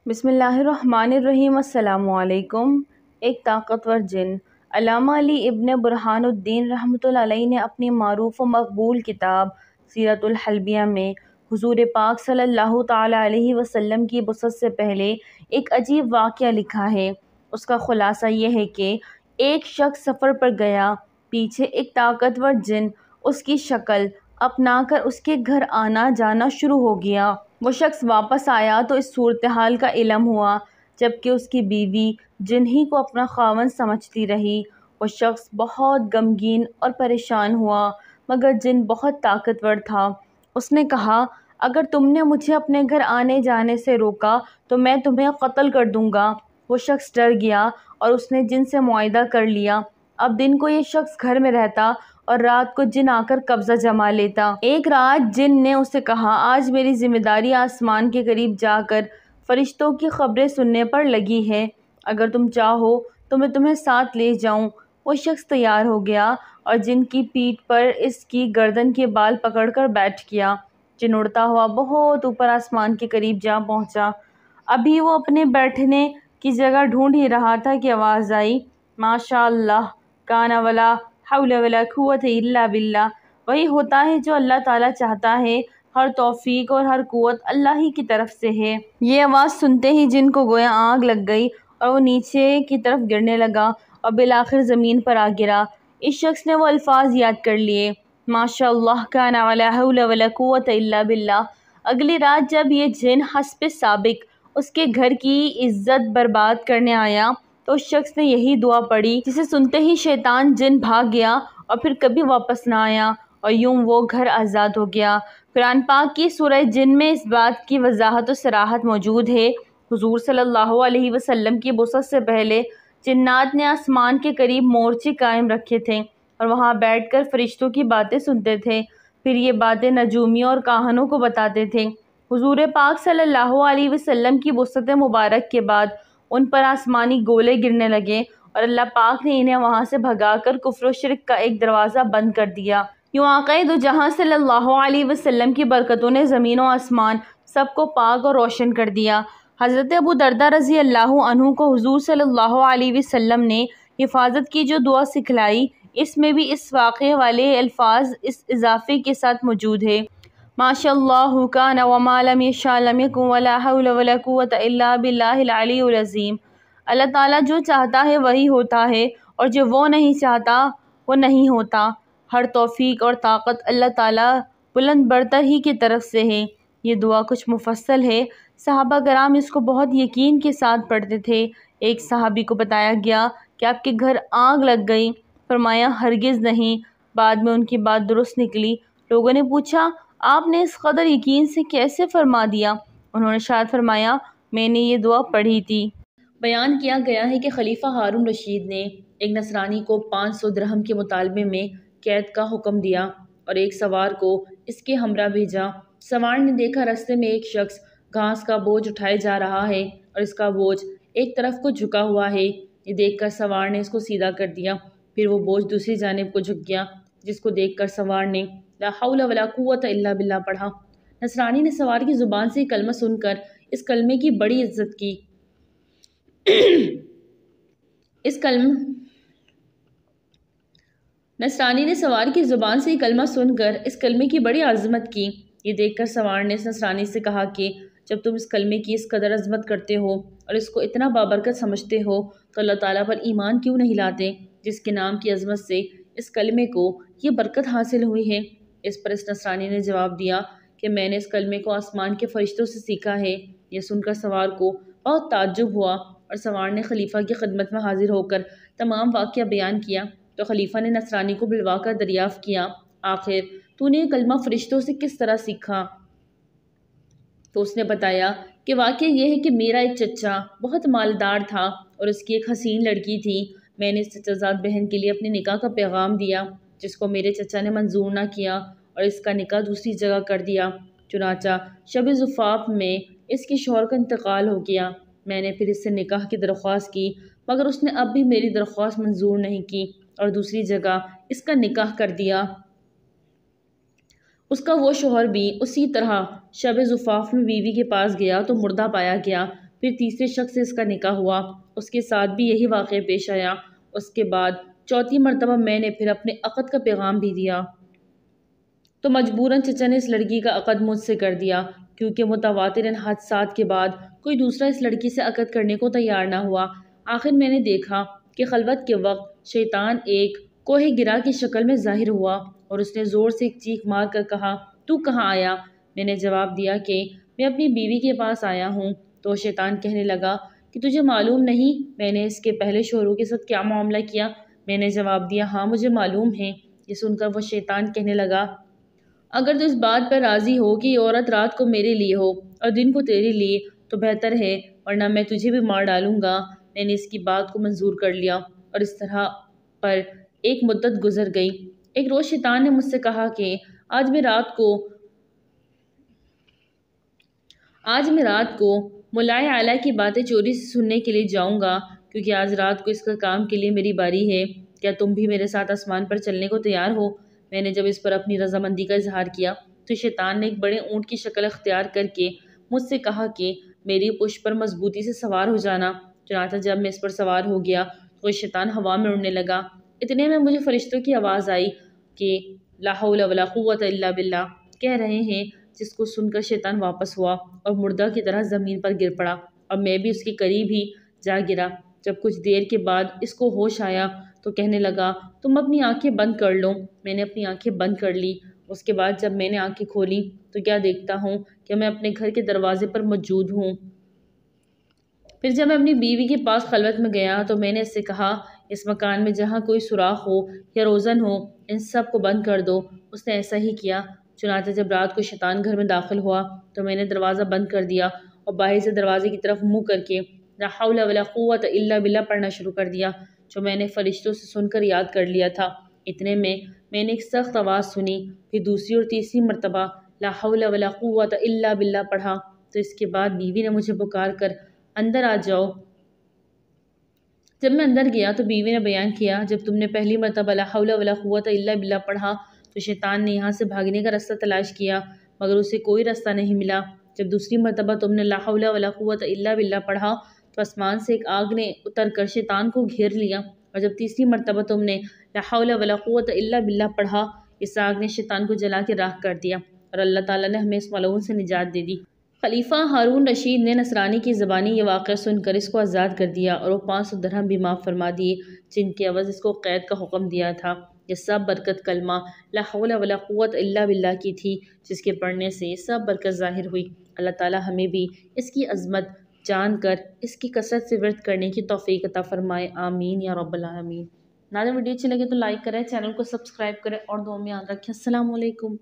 बिस्मिल्लाहिर्रहमानिर्रहीम। अस्सलामुअलैकुम। एक ताकतवर जिन। अल्लामा अली इब्न बुरहानुद्दीन रहमतुल्लाह अलैह ने अपनी मारूफ व मकबूल किताब सीरतुल हल्बिया में हुजूर पाक सल्लल्लाहु ताला अलैहि वसल्लम की बुसत से पहले एक अजीब वाक़या लिखा है। उसका खुलासा ये है कि एक शख्स सफ़र पर गया, पीछे एक ताकतवर जिन उसकी शक्ल अपनाकर उसके घर आना जाना शुरू हो गया। वो शख्स वापस आया तो इस सूरत हाल का इल्म हुआ, जबकि उसकी बीवी जिन ही को अपना खावन समझती रही। वो शख्स बहुत गमगीन और परेशान हुआ, मगर जिन बहुत ताकतवर था। उसने कहा, अगर तुमने मुझे अपने घर आने जाने से रोका तो मैं तुम्हें कत्ल कर दूंगा। वो शख्स डर गया और उसने जिन से मुआहदा कर लिया। अब दिन को ये शख्स घर में रहता और रात को जिन आकर कब्जा जमा लेता। एक रात जिन ने उसे कहा, आज मेरी जिम्मेदारी आसमान के करीब जाकर फरिश्तों की खबरें सुनने पर लगी है। अगर तुम चाहो तो मैं तुम्हें साथ ले जाऊं। वो शख्स तैयार हो गया और जिन की पीठ पर इसकी गर्दन के बाल पकड़कर बैठ गया। जिन उड़ता हुआ बहुत ऊपर आसमान के करीब जा पहुंचा। अभी वो अपने बैठने की जगह ढूंढ ही रहा था कि आवाज़ आई, माशाअल्लाह काना वला हौला वला कुव्वत इल्ला बिल्लाह। वही होता है जो अल्लाह ताला चाहता है। हर तौफीक और हर कुव्वत अल्लाह ही की तरफ से है। ये आवाज़ सुनते ही जिन को गोया आग लग गई और वो नीचे की तरफ गिरने लगा और बिलाखिर ज़मीन पर आ गिरा। इस शख्स ने वो अल्फाज याद कर लिए, माशाअल्लाह काना वला हौला वला कुव्वत इल्ला बिल्लाह। अगली रात जब ये जिन हस्ब साबिक उसके घर की इज्जत बर्बाद करने आया तो उस शख्स ने यही दुआ पढ़ी, जिसे सुनते ही शैतान जिन भाग गया और फिर कभी वापस ना आया और यूं वो घर आज़ाद हो गया। कुरान पाक की सूरह जिन में इस बात की वजाहत और सराहत मौजूद है। हुजूर सल्लल्लाहु अलैहि वसल्लम की बुसत से पहले जिन्नात ने आसमान के करीब मोर्चे कायम रखे थे और वहाँ बैठकर फरिश्तों की बातें सुनते थे। फिर ये बातें नजूमियों और काहनों को बताते थे। हुजूर पाक सल्लल्लाहु अलैहि वसल्लम की बुसत मुबारक के बाद उन पर आसमानी गोले गिरने लगे और अल्लाह पाक ने इन्हें वहाँ से भगाकर कुफ्र और शिर्क का एक दरवाज़ा बंद कर दिया। यूँ आक़ाए दो जहाँ सल्लल्लाहु अलैहि वसल्लम की बरकतों ने ज़मीन और आसमान सबको पाक और रोशन कर दिया। हज़रत अबू दरदा रज़ी अल्लाहु अन्हु को हुज़ूर सल्लल्लाहु अलैहि वसल्लम ने हिफाजत की जो दुआ सिखलाई, इसमें भी इस वाक़े वाले अल्फाज इस इजाफ़े के साथ मौजूद है, माशाअल्लाहु काना व मा लम यशा लम यकुन वला हौला वला कुव्वता इल्ला बिल्लाहिल अलिय्युल अज़ीम। अल्लाह ताला जो चाहता है वही होता है और जो वो नहीं चाहता वो नहीं होता। हर तौफीक और ताकत अल्लाह ताला बुलंद बरतर ही की तरफ से है। ये दुआ कुछ मुफस्सल है। सहाबा कराम इसको बहुत यकीन के साथ पढ़ते थे। एक सहाबी को बताया गया कि आपके घर आग लग गई। फरमाया, हरगिज़ नहीं। बाद में उनकी बात दुरुस्त निकली। लोगों ने पूछा, आपने इस कदर यकीन से कैसे फरमा दिया? उन्होंने शायद फरमाया, मैंने ये दुआ पढ़ी थी। बयान किया गया है कि खलीफा हारून रशीद ने एक नसरानी को 500 दिरहम के मुतालबे में कैद का हुक्म दिया और एक सवार को इसके हमरा भेजा। सवार ने देखा रास्ते में एक शख्स घास का बोझ उठाए जा रहा है और इसका बोझ एक तरफ को झुका हुआ है। ये देखकर सवार ने इसको सीधा कर दिया। फिर वो बोझ दूसरी जानिब को झुक गया, जिसको देखकर सवार ने ला हौला वला कुव्वता इल्ला बिल्लाह पढ़ा। नसरानी ने सवार की ज़ुबान से कलमा सुनकर इस कलमे की बड़ी इज्जत की। नसरानी ने सवार की ज़ुबान से कलमा सुनकर इस कलमे की बड़ी अज़मत की। ये देखकर सवार ने इस नसरानी से कहा कि जब तुम इस कलमे की इस कदर अज़मत करते हो और इसको इतना बाबरकत समझते हो तो अल्लाह ताला पर ईमान क्यों नहीं लाते, जिसके नाम की अज़मत से इस कलमे को ये बरकत हासिल हुई है। इस पर इस नसरानी ने जवाब दिया कि मैंने इस कलमे को आसमान के फरिश्तों से सीखा है। यह सुनकर सवार को बहुत ताज्जुब हुआ और सवार ने खलीफा की खिदमत में हाजिर होकर तमाम वाक़या बयान किया। तो खलीफा ने नसरानी को बुलवा कर दरियाफ़्त किया, आखिर तूने ये कलमा फरिश्तों से किस तरह सीखा? तो उसने बताया कि वाक़या यह है कि मेरा एक चचा बहुत मालदार था और उसकी एक हसीन लड़की थी। मैंने इस चचाज़ाद बहन के लिए अपने निकाह का पैगाम दिया, जिसको मेरे चचा ने मंजूर ना किया और इसका निकाह दूसरी जगह कर दिया। चुनाचा शब ज़ुफ़ाफ़ में इसके शौहर का इंतकाल हो गया। मैंने फिर इससे निकाह की दरख्वास्त की, मगर उसने अब भी मेरी दरख्वास्त मंजूर नहीं की और दूसरी जगह इसका निकाह कर दिया। उसका वो शौहर भी उसी तरह शब ज़ुफ़ाफ़ में बीवी के पास गया तो मुर्दा पाया गया। फिर तीसरे शख्स से इसका निकाह हुआ, उसके साथ भी यही वाक़या पेश आया। उसके बाद चौथी मरतबा मैंने फिर अपने अक़द का पैगाम भी दिया तो मजबूरन चचा ने इस लड़की का अक़द मुझसे कर दिया, क्योंकि मुतवातिरन हादसात के बाद कोई दूसरा इस लड़की से अक़द करने को तैयार ना हुआ। आखिर मैंने देखा कि खलवत के वक्त शैतान एक कोहे गिरा की शक्ल में ज़ाहिर हुआ और उसने ज़ोर से एक चीख मार कर कहा, तू कहाँ आया? मैंने जवाब दिया कि मैं अपनी बीवी के पास आया हूँ। तो शैतान कहने लगा कि तुझे मालूम नहीं मैंने इसके पहले शोहरों के साथ क्या मामला किया? मैंने जवाब दिया, हाँ मुझे मालूम है। ये सुनकर वो शैतान कहने लगा, अगर तो इस बात पर राज़ी हो कि ये औरत रात को मेरे लिए हो और दिन को तेरे लिए तो बेहतर है, वरना मैं तुझे भी मार डालूंगा। मैंने इसकी बात को मंजूर कर लिया और इस तरह पर एक मुद्दत गुजर गई। एक रोज़ शैतान ने मुझसे कहा कि आज मैं रात को मुलाए आला की बातें चोरी से सुनने के लिए जाऊंगा, क्योंकि आज रात को इसका काम के लिए मेरी बारी है। क्या तुम भी मेरे साथ आसमान पर चलने को तैयार हो? मैंने जब इस पर अपनी रजामंदी का इजहार किया तो शैतान ने एक बड़े ऊँट की शक्ल अख्तियार करके मुझसे कहा कि मेरी पुष्प पर मजबूती से सवार हो जाना। चुनांचे जब मैं इस पर सवार हो गया तो शैतान हवा में उड़ने लगा। इतने में मुझे फरिश्तों की आवाज़ आई कि ला हौला वला कुव्वता इल्ला बिल्लाह कह रहे हैं, जिसको सुनकर शैतान वापस हुआ और मुर्दा की तरह ज़मीन पर गिर पड़ा और मैं भी उसके करीब ही जा गिरा। जब कुछ देर के बाद इसको होश आया तो कहने लगा, तुम अपनी आंखें बंद कर लो। मैंने अपनी आंखें बंद कर ली। उसके बाद जब मैंने आंखें खोली तो क्या देखता हूँ कि मैं अपने घर के दरवाजे पर मौजूद हूँ। फिर जब मैं अपनी बीवी के पास खलवत में गया तो मैंने इससे कहा, इस मकान में जहाँ कोई सुराख हो या रोज़न हो, इन सब को बंद कर दो। उसने ऐसा ही किया। चुनांचे जब रात को शैतान घर में दाखिल हुआ तो मैंने दरवाज़ा बंद कर दिया और बाहर से दरवाजे की तरफ मुँह करके ला हौला वला कुव्वता इल्ला बिल्लाह पढ़ना शुरू कर दिया, जो मैंने फरिश्तों से सुनकर याद कर लिया था। इतने में मैंने एक सख्त आवाज़ सुनी। फिर दूसरी और तीसरी मरतबा ला हौला वला कुव्वता इल्ला बिल्लाह पढ़ा तो इसके बाद बीवी ने मुझे पुकार कर, अंदर आ जाओ। जब मैं अंदर गया तो बीवी ने बयान किया, जब तुमने पहली मरतबा ला हौला वला कुव्वता इल्ला बिल्लाह पढ़ा तो शैतान ने यहाँ से भागने का रास्ता तलाश किया, मगर उसे कोई रास्ता नहीं मिला। जब दूसरी मरतबा तुमने ला हौला वला कुव्वता इल्ला बिल्लाह पढ़ा तो आसमान से एक आग ने उतर कर शैतान को घेर लिया, और जब तीसरी मरतबा तुमने ला हौला वला कुव्वता इल्ला बिल्लाह पढ़ा, इस आग ने शैतान को जला के राख कर दिया और अल्लाह ताला ने हमें इस मलऊन से निजात दे दी। खलीफा हारून रशीद ने नसरानी की ज़बानी ये वाक़या सुनकर इसको आज़ाद कर दिया और वो 500 दरहम भी माफ़ फरमा दिए, जिनके अवज़ इसको क़ैद का हुक्म दिया था। ये सब बरकत कलमा ला हौला वला कुव्वता इल्ला बिल्लाह की थी, जिसके पढ़ने से सब बरकत ज़ाहिर हुई। अल्लाह ताला हमें भी इसकी अज़मत जानकर इसकी कसरत से वर्त करने की तौफ़ीक़ अता फ़रमाए। आमीन या रब्बल आलमीन। नाज़रीन, वीडियो अच्छी लगे तो लाइक करें, चैनल को सब्सक्राइब करें और दुआ में याद रखें। अस्सलामु अलैकुम।